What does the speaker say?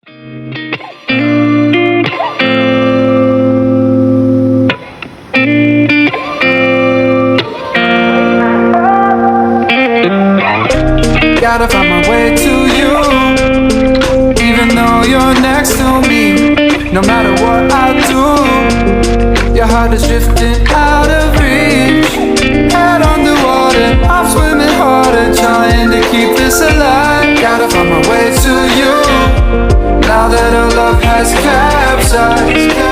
Gotta find my way to you, even though you're next to me. No matter what I do, your heart is drifting out of reach. Head underwater, I'm swimming harder, trying to keep this alive. Gotta find my way to you, now that our love has capsized.